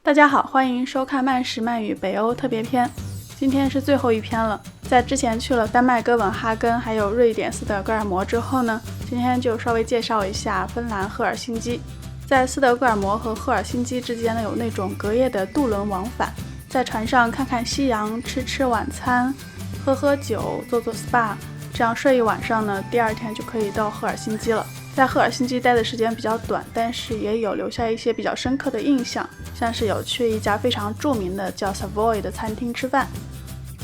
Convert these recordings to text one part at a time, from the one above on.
大家好，欢迎收看慢食慢语北欧特别篇。今天是最后一篇了，在之前去了丹麦哥本哈根还有瑞典斯德哥尔摩之后呢，今天就稍微介绍一下芬兰赫尔辛基。在斯德哥尔摩和赫尔辛基之间呢，有那种隔夜的渡轮往返，在船上看看夕阳，吃晚餐，喝酒，做 SPA， 这样睡一晚上呢，第二天就可以到赫尔辛基了。在赫尔辛基待的时间比较短，但是也有留下一些比较深刻的印象，像是有去一家非常著名的叫 Savoy 的餐厅吃饭，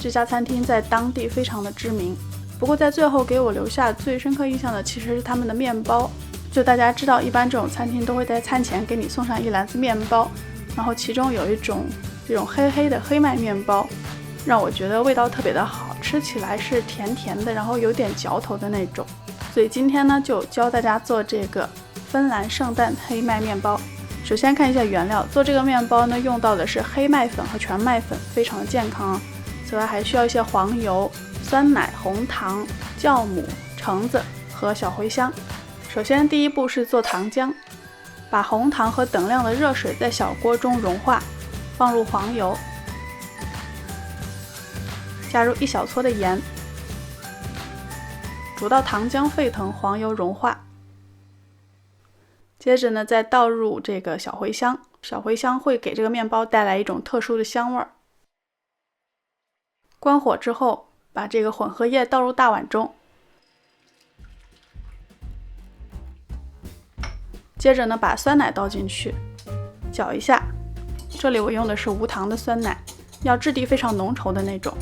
这家餐厅在当地非常的知名。不过在最后给我留下最深刻印象的其实是他们的面包，就大家知道一般这种餐厅都会在餐前给你送上一篮子面包，然后其中有一种这种黑黑的黑麦面包，让我觉得味道特别的好，吃起来是甜甜的，然后有点嚼头的那种。所以今天呢，就教大家做这个芬兰圣诞黑麦面包。首先看一下原料，做这个面包呢，用到的是黑麦粉和全麦粉，非常的健康啊。此外还需要一些黄油、酸奶、红糖、酵母、橙子和小茴香。首先第一步是做糖浆，把红糖和等量的热水在小锅中融化，放入黄油，加入1小撮的盐，煮到糖浆沸腾，黄油融化。接着呢，再倒入这个小茴香，小茴香会给这个面包带来一种特殊的香味儿。关火之后，把这个混合液倒入大碗中。接着呢，把酸奶倒进去，搅一下。这里我用的是无糖的酸奶，要质地非常浓稠的那种。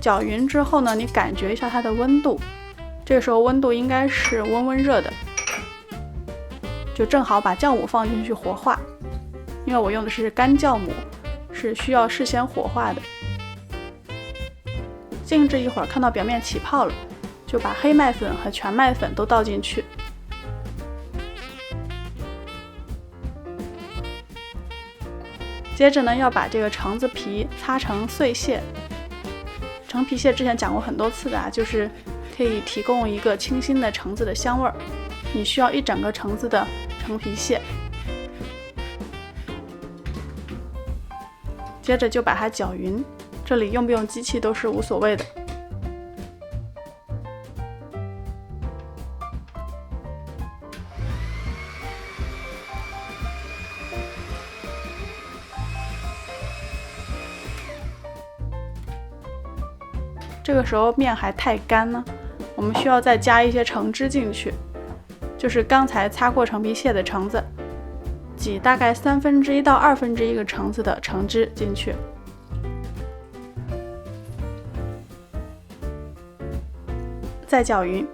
搅匀之后呢，你感觉一下它的温度，这个时候温度应该是温热的，就正好把酵母放进去活化。因为我用的是干酵母，是需要事先活化的。静置一会儿，看到表面起泡了，就把黑麦粉和全麦粉都倒进去。接着呢，要把这个橙子皮擦成碎屑。橙皮屑之前讲过很多次的啊，就是可以提供一个清新的橙子的香味儿。你需要1整个橙子的橙皮屑。接着就把它搅匀，这里用不用机器都是无所谓的。这个时候面还太干呢，我们需要再加一些橙汁进去，就是刚才擦过橙皮屑的橙子，挤大概1/3到1/2个橙子的橙汁进去，再搅匀。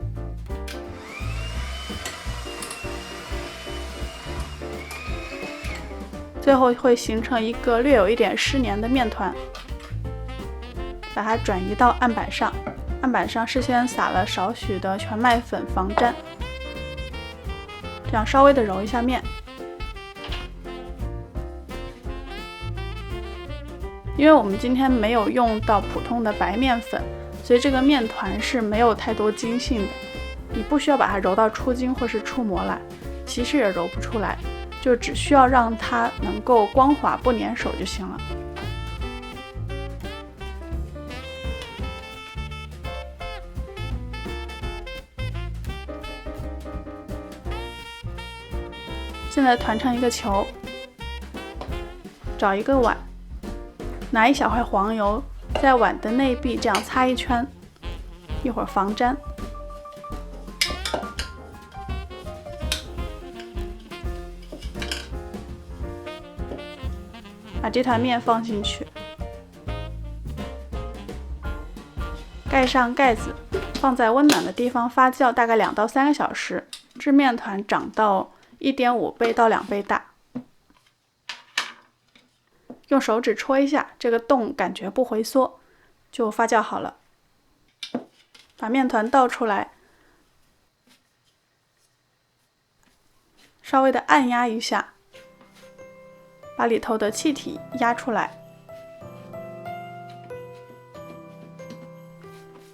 最后会形成一个略有一点湿黏的面团。把它转移到案板上，案板上事先撒了少许的全麦粉防粘，这样稍微的揉一下面。因为我们今天没有用到普通的白面粉，所以这个面团是没有太多筋性的，你不需要把它揉到出筋或是出模来，其实也揉不出来，就只需要让它能够光滑不粘手就行了。现在团成一个球，找一个碗，拿1小块黄油在碗的内壁这样擦一圈，一会儿防粘。把这团面放进去，盖上盖子，放在温暖的地方发酵大概2到3个小时，至面团长到1.5倍到2倍大。用手指戳一下，这个洞感觉不回缩，就发酵好了。把面团倒出来，稍微的按压一下，把里头的气体压出来，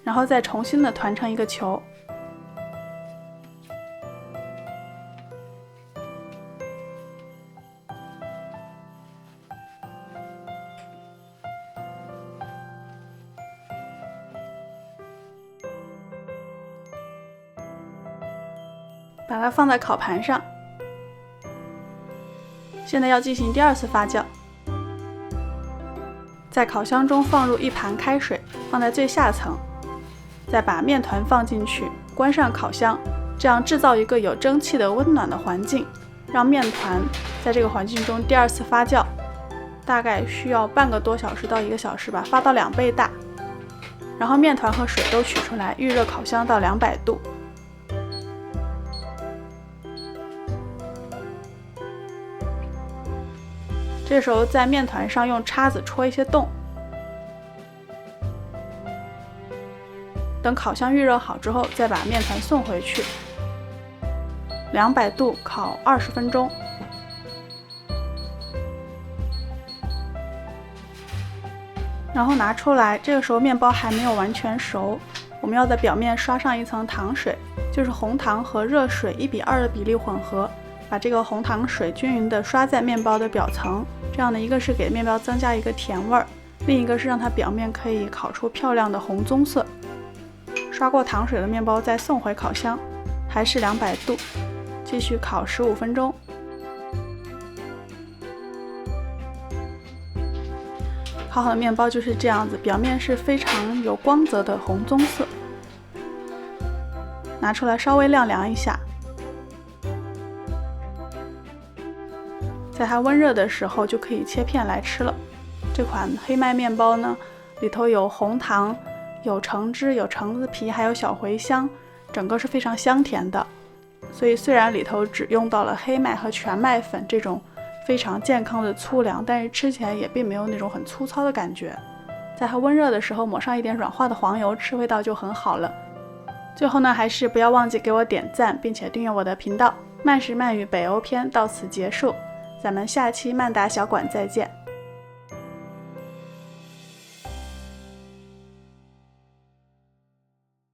然后再重新的团成一个球。把它放在烤盘上。现在要进行第2次发酵，在烤箱中放入1盘开水，放在最下层，再把面团放进去，关上烤箱，这样制造一个有蒸汽的温暖的环境，让面团在这个环境中第2次发酵，大概需要半个多小时到1个小时吧，发到2倍大。然后面团和水都取出来，预热烤箱到200度。这时候在面团上用叉子戳一些洞，等烤箱预热好之后，再把面团送回去，200度烤20分钟。然后拿出来，这个时候面包还没有完全熟，我们要在表面刷上一层糖水，就是红糖和热水1:2的比例混合，把这个红糖水均匀的刷在面包的表层，这样的一个是给面包增加一个甜味儿，另一个是让它表面可以烤出漂亮的红棕色。刷过糖水的面包再送回烤箱，还是200度，继续烤15分钟。烤好的面包就是这样子，表面是非常有光泽的红棕色。拿出来稍微晾凉一下，在它温热的时候就可以切片来吃了。这款黑麦面包呢，里头有红糖，有橙汁，有橙子皮，还有小茴香，整个是非常香甜的。所以虽然里头只用到了黑麦和全麦粉这种非常健康的粗粮，但是吃起来也并没有那种很粗糙的感觉。在它温热的时候抹上一点软化的黄油，吃味道就很好了。最后呢，还是不要忘记给我点赞，并且订阅我的频道。慢食慢语北欧篇到此结束，咱们下期慢达小馆再见。